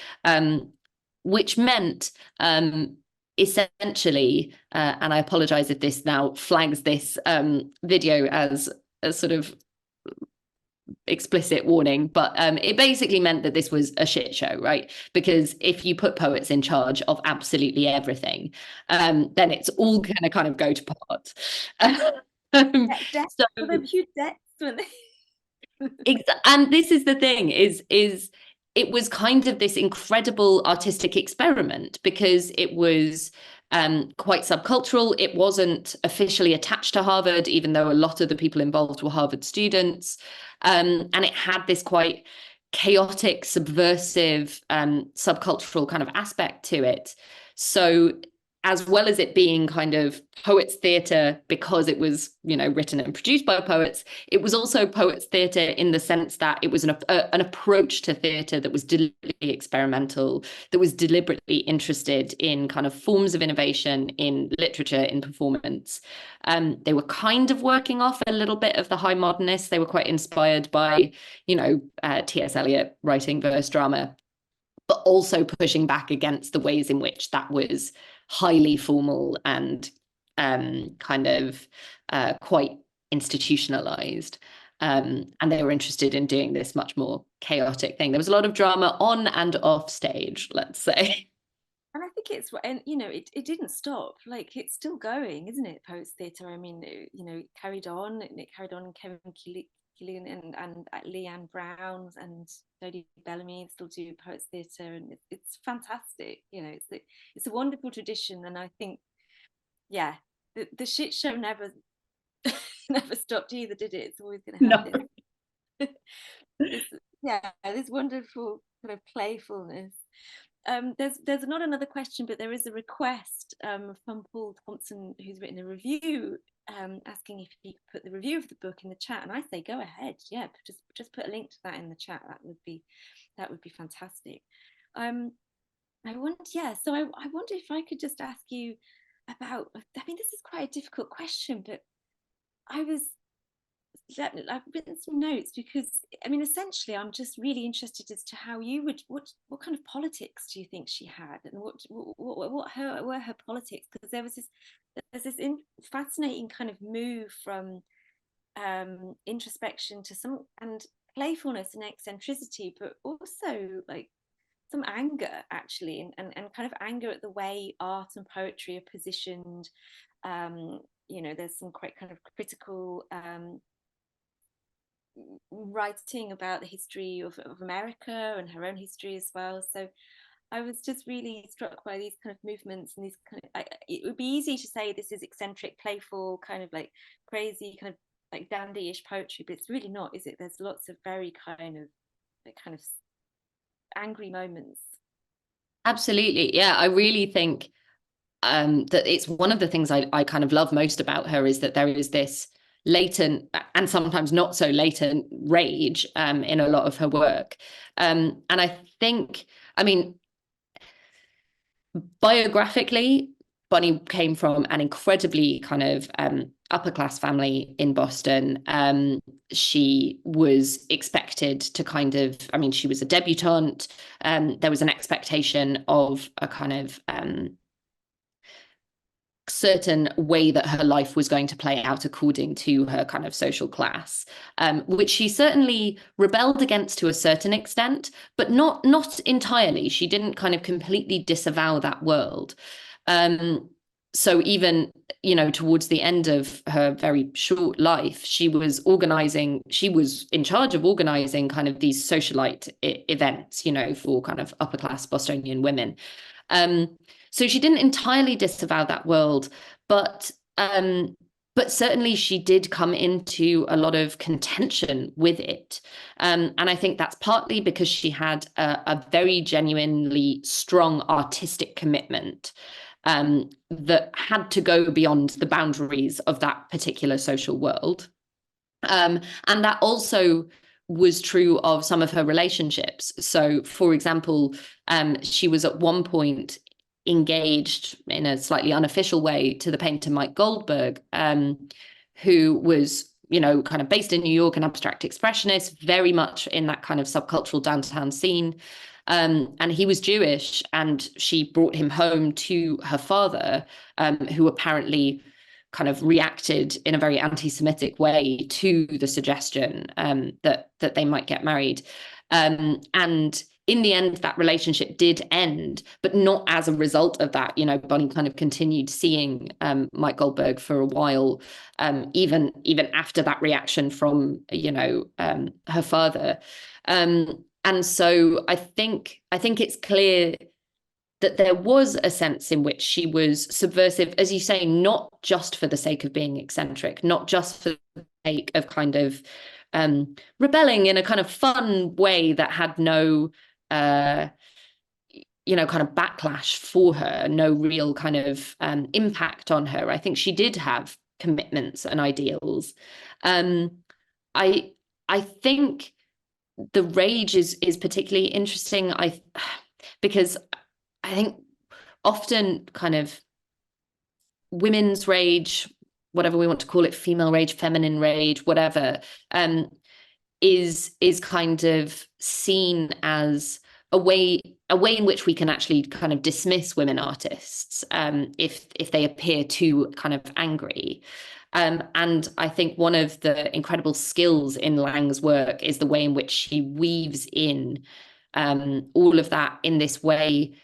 which meant essentially, and I apologize if this now flags this video as a sort of explicit warning, but it basically meant that this was a shit show, right? Because if you put poets in charge of absolutely everything, then it's all gonna kind of go to pot. Debts, So well, they're huge debts, weren't they? and this is the thing, is it was kind of this incredible artistic experiment, because it was quite subcultural. It wasn't officially attached to Harvard, even though a lot of the people involved were Harvard students. And it had this quite chaotic, subversive, subcultural kind of aspect to it. So as well as it being kind of poets theatre because it was, written and produced by poets, it was also poets theatre in the sense that it was an approach to theatre that was deliberately experimental, that was deliberately interested in kind of forms of innovation in literature, in performance. They were kind of working off a little bit of the high modernists. They were quite inspired by, T.S. Eliot writing verse drama, but also pushing back against the ways in which that was highly formal and kind of quite institutionalized. And they were interested in doing this much more chaotic thing. There was a lot of drama on and off stage, let's say. And I think it's, and it didn't stop. Like, it's still going, isn't it? Poets Theatre. I mean, it carried on, and it carried on. Kevin Killian and Leanne Brown and Jodie Bellamy still do Poets Theatre, and it's fantastic. It's a wonderful tradition, and I think, yeah, the shit show never never stopped either, did it? It's always going to have No. this wonderful kind of playfulness. There's not another question, but there is a request from Paul Thompson, who's written a review, asking if he could put the review of the book in the chat. And I say, go ahead. Yeah, just put a link to that in the chat. That would be fantastic. So I wonder if I could just ask you about, I mean, this is quite a difficult question, but I've written some notes because, I mean, essentially, I'm just really interested as to how you would, what kind of politics do you think she had, and what were her politics? Because there's this fascinating kind of move from introspection to some and playfulness and eccentricity, but also like some anger actually, and kind of anger at the way art and poetry are positioned. There's some quite kind of critical writing about the history of America and her own history as well. So I was just really struck by these kind of movements and these kind of. It would be easy to say this is eccentric, playful, kind of like crazy, kind of like dandy-ish poetry, but it's really not, is it? There's lots of very kind of like kind of angry moments. Absolutely. Yeah, I really think that it's one of the things I kind of love most about her is that there is this latent and sometimes not so latent rage in a lot of her work. And I think, I mean, biographically, Bonnie came from an incredibly kind of upper class family in Boston. She was expected to kind of, I mean, she was a debutante. There was an expectation of a kind of certain way that her life was going to play out according to her kind of social class, which she certainly rebelled against to a certain extent, but not entirely. She didn't kind of completely disavow that world. So even, towards the end of her very short life, she was in charge of organizing kind of these socialite events, for kind of upper class Bostonian women. So she didn't entirely disavow that world, but certainly she did come into a lot of contention with it. And I think that's partly because she had a very genuinely strong artistic commitment that had to go beyond the boundaries of that particular social world. And that also was true of some of her relationships. So, for example, she was at one point engaged in a slightly unofficial way to the painter Mike Goldberg, who was, kind of based in New York, an abstract expressionist, very much in that kind of subcultural downtown scene. And he was Jewish, and she brought him home to her father, who apparently kind of reacted in a very anti-Semitic way to the suggestion that they might get married. And in the end, that relationship did end, but not as a result of that. Bonnie kind of continued seeing Mike Goldberg for a while, even after that reaction from her father. And so I think it's clear that there was a sense in which she was subversive, as you say, not just for the sake of being eccentric, not just for the sake of kind of rebelling in a kind of fun way that had no kind of backlash for her, no real kind of impact on her. I think she did have commitments and ideals. I think the rage is particularly interesting. Because I think often kind of women's rage, whatever we want to call it, female rage, feminine rage, whatever, is kind of seen as a way in which we can actually kind of dismiss women artists if they appear too kind of angry. And I think one of the incredible skills in Lang's work is the way in which she weaves in all of that in this way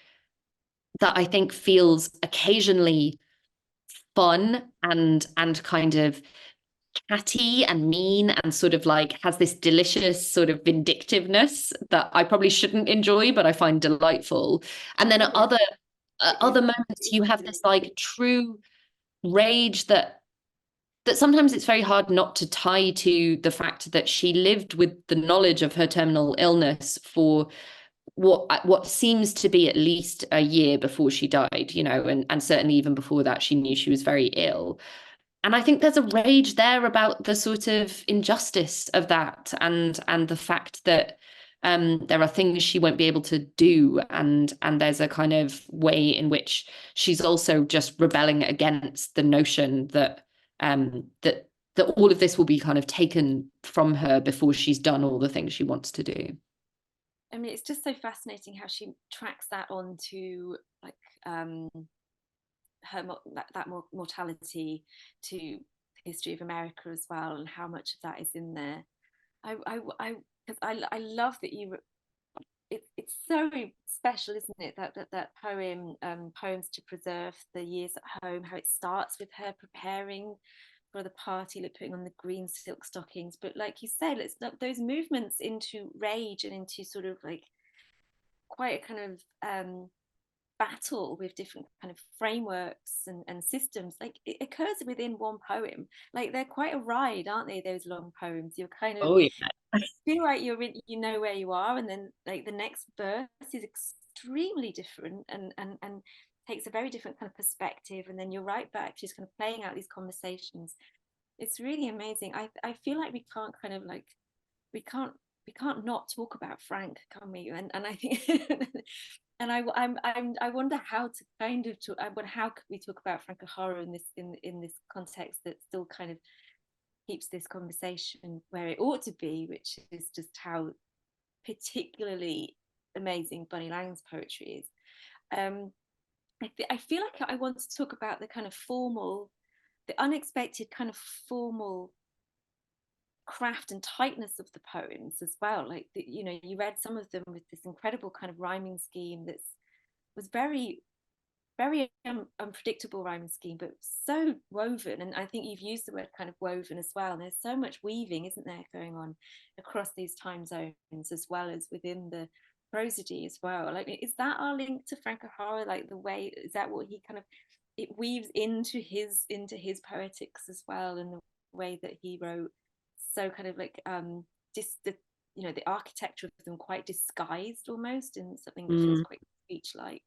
that I think feels occasionally fun and kind of catty and mean, and sort of like has this delicious sort of vindictiveness that I probably shouldn't enjoy, but I find delightful. And then at other moments, you have this like true rage that sometimes it's very hard not to tie to the fact that she lived with the knowledge of her terminal illness for what seems to be at least a year before she died, and certainly even before that, she knew she was very ill. And I think there's a rage there about the sort of injustice of that, and the fact that there are things she won't be able to do, and there's a kind of way in which she's also just rebelling against the notion that that all of this will be kind of taken from her before she's done all the things she wants to do. I mean, it's just so fascinating how she tracks that onto like her that mortality to the history of America as well, and how much of that is in there. Because I love that you. It's so special, isn't it? That poem, poems to preserve the years at home. How it starts with her preparing for the party, like putting on the green silk stockings. But like you said, it's not those movements into rage and into sort of like quite a kind of battle with different kind of frameworks and systems. Like it occurs within one poem. Like they're quite a ride, aren't they, those long poems? You're kind of Oh yeah. feel like you're in, you know where you are, and then like the next verse is extremely different and takes a very different kind of perspective, and then you're right back just kind of playing out these conversations. It's really amazing. I feel like we can't kind of like we can't we can't not talk about Frank, can we? And I think and I wonder how to kind of talk, how could we talk about Frank O'Hara in this context that still kind of keeps this conversation where it ought to be, which is just how particularly amazing Bunny Lang's poetry is. I feel like I want to talk about the kind of formal, the unexpected kind of formal craft and tightness of the poems as well. Like you know, you read some of them with this incredible kind of rhyming scheme that's was very unpredictable rhyming scheme, but so woven. And I think you've used the word kind of woven as well. And there's so much weaving, isn't there, going on across these time zones as well as within the prosody as well. Like, is that our link to Frank O'Hara? Like the way, is that what he kind of, it weaves into his poetics as well, and the way that he wrote, so kind of like just the, you know, the architecture of them quite disguised almost in something that feels quite speech like.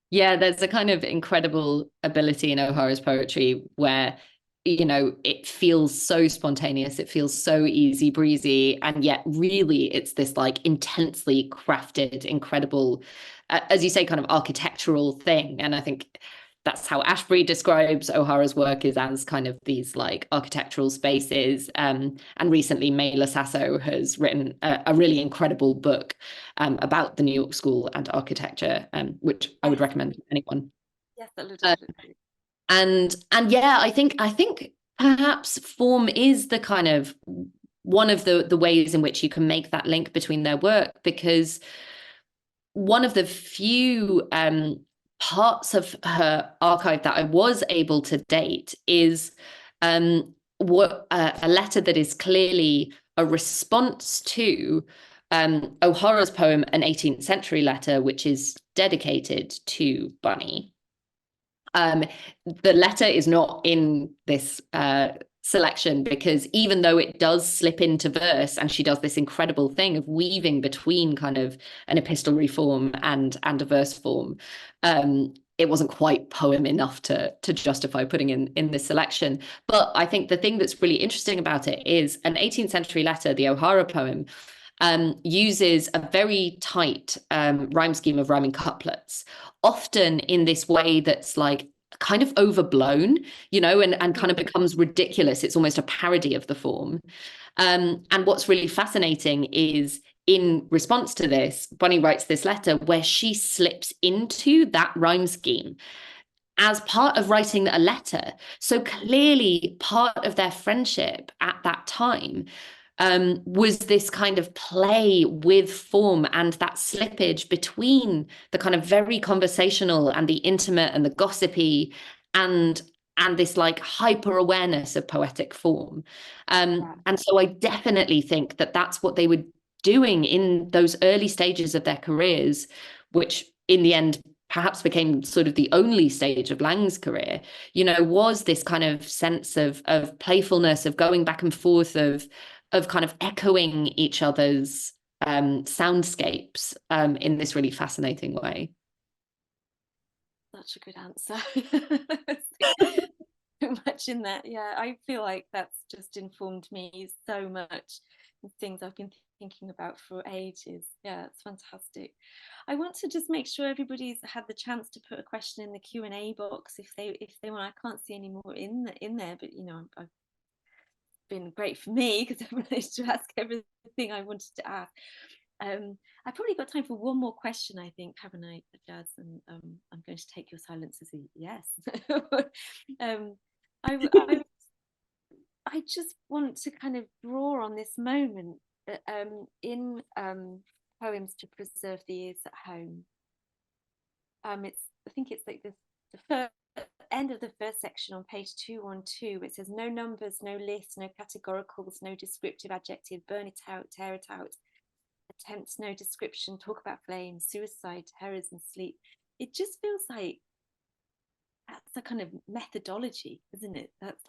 Yeah, there's a kind of incredible ability in O'Hara's poetry where, you know, it feels so spontaneous, it feels so easy breezy, and yet really it's this like intensely crafted, incredible, as you say, kind of architectural thing. And I think that's how Ashbery describes O'Hara's work, is as kind of these like architectural spaces. And recently Mela Sasso has written a really incredible book about the New York School and architecture, which I would recommend to anyone. Yes, Uh, and yeah, I think perhaps form is the kind of one of the ways in which you can make that link between their work, because one of the few parts of her archive that I was able to date is what a letter that is clearly a response to O'Hara's poem, An 18th Century Letter, which is dedicated to Bunny. The letter is not in this selection because even though it does slip into verse, and she does this incredible thing of weaving between kind of an epistolary form and a verse form, it wasn't quite poem enough to justify putting in this selection. But I think the thing that's really interesting about it is An 18th Century Letter, the O'Hara poem, uses a very tight rhyme scheme of rhyming couplets, often in this way that's like kind of overblown, you know, and kind of becomes ridiculous. It's almost a parody of the form. And what's really fascinating is, in response to this, Bunny writes this letter where she slips into that rhyme scheme as part of writing a letter. So clearly part of their friendship at that time was this kind of play with form and that slippage between the kind of very conversational and the intimate and the gossipy and this like hyper awareness of poetic form. And so I definitely think that that's what they were doing in those early stages of their careers, which in the end perhaps became sort of the only stage of Lang's career, you know, was this kind of sense of playfulness, of going back and forth, of kind of echoing each other's soundscapes in this really fascinating way. Such a good answer. So much in that. Yeah, I feel like that's just informed me so much, things I've been thinking about for ages. Yeah, it's fantastic. I want to just make sure everybody's had the chance to put a question in the Q&A box if they want. I can't see any more in there, but you know, I've been great for me because I've managed to ask everything I wanted to ask. I probably got time for one more question, I think, haven't I, Jazz? And I'm going to take your silence as a yes. I I just want to kind of draw on this moment in Poems to Preserve the Years at Home. It's, I think it's like the first end of the first section on page 212. It says, no numbers, no lists, no categoricals, no descriptive adjective, burn it out, tear it out. attempts no description, talk about flames, suicide, terrors, and sleep. It just feels like that's a kind of methodology, isn't it? That's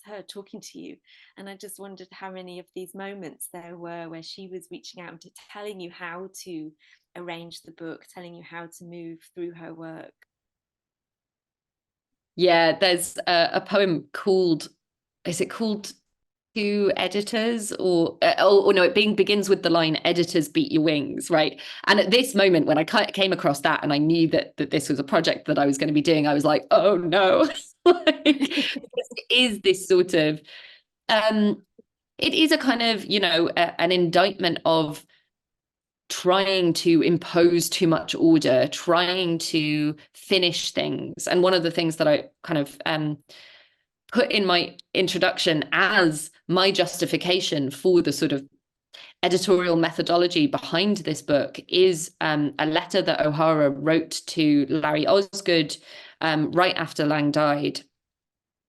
her talking to you. And I just wondered how many of these moments there were where she was reaching out and telling you how to arrange the book, telling you how to move through her work. Yeah, there's a poem called, is it called Two Editors? Or no, it begins with the line, editors beat your wings, right? And at this moment, when I came across that and I knew that this was a project that I was going to be doing, I was like, oh no. Like, it is this sort of, it is a kind of, an indictment of trying to impose too much order, trying to finish things. And one of the things that I kind of put in my introduction as my justification for the sort of editorial methodology behind this book is a letter that O'Hara wrote to Larry Osgood right after Lang died.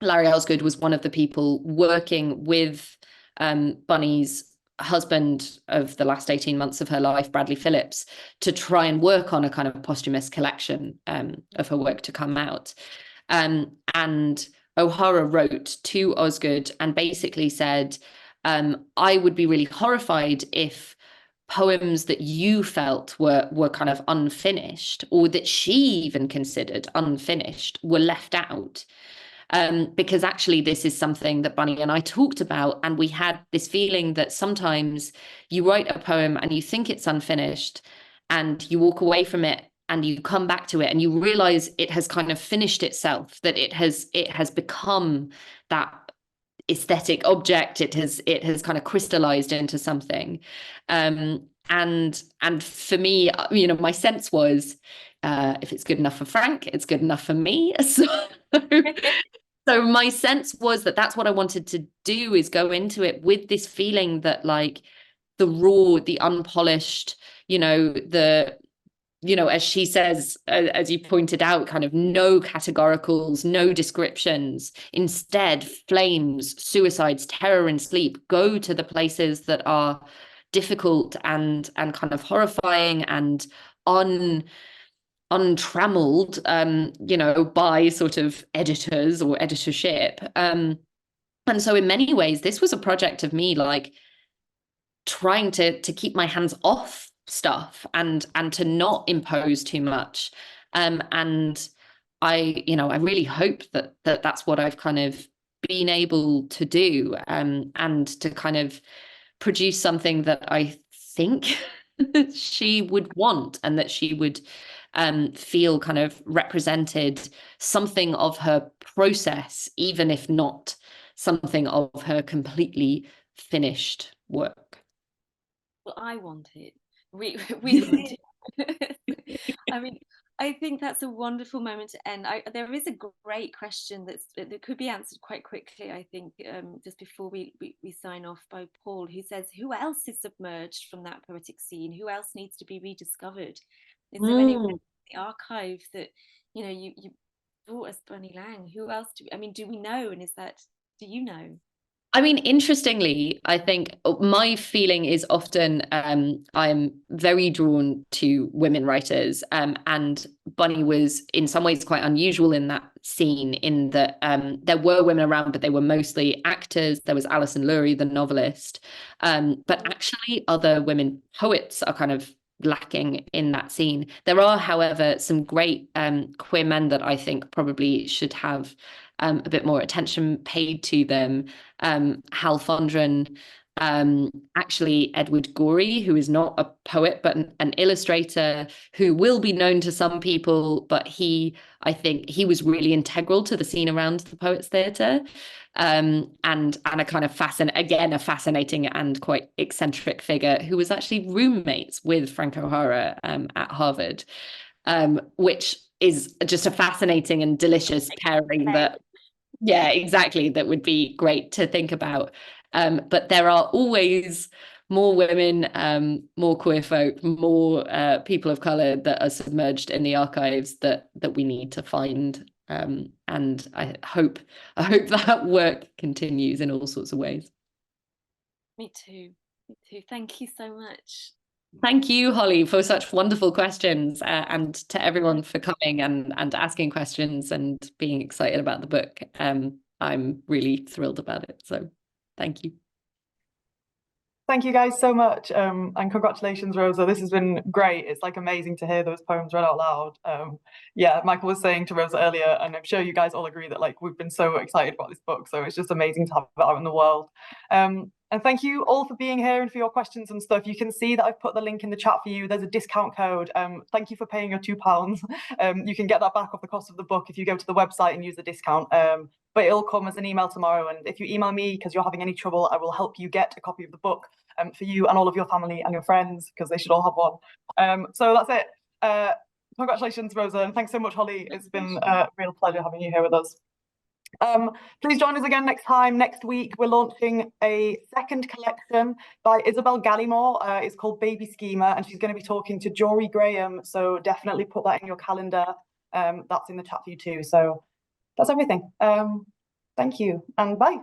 Larry Osgood was one of the people working with Bunny's husband of the last 18 months of her life, Bradley Phillips, to try and work on a kind of posthumous collection of her work to come out. And O'Hara wrote to Osgood and basically said, I would be really horrified if poems that you felt were kind of unfinished, or that she even considered unfinished, were left out. Because actually this is something that Bunny and I talked about, and we had this feeling that sometimes you write a poem and you think it's unfinished and you walk away from it and you come back to it and you realize it has kind of finished itself, that it has become that aesthetic object, it has kind of crystallized into something. And for me, my sense was, if it's good enough for Frank, it's good enough for me. So my sense was that that's what I wanted to do, is go into it with this feeling that, like, the raw, the unpolished, as she says, as you pointed out, kind of no categoricals, no descriptions. Instead, flames, suicides, terror, and sleep go to the places that are difficult and kind of horrifying and untrammeled, by sort of editors or editorship. And so in many ways, this was a project of me, like, trying to keep my hands off stuff and to not impose too much. And I really hope that that's what I've kind of been able to do, and to kind of produce something that I think she would want, and that she would feel kind of represented something of her process, even if not something of her completely finished work. Well, I want it. We want it. I mean, I think that's a wonderful moment to end. There is a great question that could be answered quite quickly, I think, just before we sign off, by Paul, who says, who else is submerged from that poetic scene? Who else needs to be rediscovered? Is there anyone in the archive that, you brought us Bunny Lang? Who else do we know? And do you know? I mean, interestingly, I think my feeling is often I'm very drawn to women writers, and Bunny was in some ways quite unusual in that scene, in that there were women around, but they were mostly actors. There was Alison Lurie, the novelist, but actually other women poets are kind of lacking in that scene. There are, however, some great queer men that I think probably should have a bit more attention paid to them. Hal Fondren, actually Edward Gorey, who is not a poet but an illustrator, who will be known to some people, but I think he was really integral to the scene around the Poets Theatre, and a kind of a fascinating and quite eccentric figure, who was actually roommates with Frank O'Hara at Harvard, which is just a fascinating and delicious pairing that, yeah, exactly, that would be great to think about. But there are always more women, more queer folk, more people of color that are submerged in the archives that we need to find. And I hope that work continues in all sorts of ways. Me too. Me too. Thank you so much. Thank you, Holly, for such wonderful questions, and to everyone for coming and asking questions and being excited about the book. I'm really thrilled about it. So thank you. Thank you guys so much, and congratulations, Rosa. This has been great. It's like amazing to hear those poems read out loud. Yeah, Michael was saying to Rosa earlier, and I'm sure you guys all agree that like we've been so excited about this book. So it's just amazing to have it out in the world. And thank you all for being here and for your questions and stuff. You can see that I've put the link in the chat for you. There's a discount code. Thank you for paying your £2. You can get that back off the cost of the book if you go to the website and use the discount. But it'll come as an email tomorrow. And if you email me because you're having any trouble, I will help you get a copy of the book for you and all of your family and your friends, because they should all have one. So that's it. Congratulations, Rosa, and thanks so much, Holly. It's been a real pleasure having you here with us. Please join us again next time. Next week, we're launching a second collection by Isabel Gallimore. It's called Baby Schemer, and she's going to be talking to Jory Graham. So definitely put that in your calendar. That's in the chat for you too. So that's everything. Thank you and bye.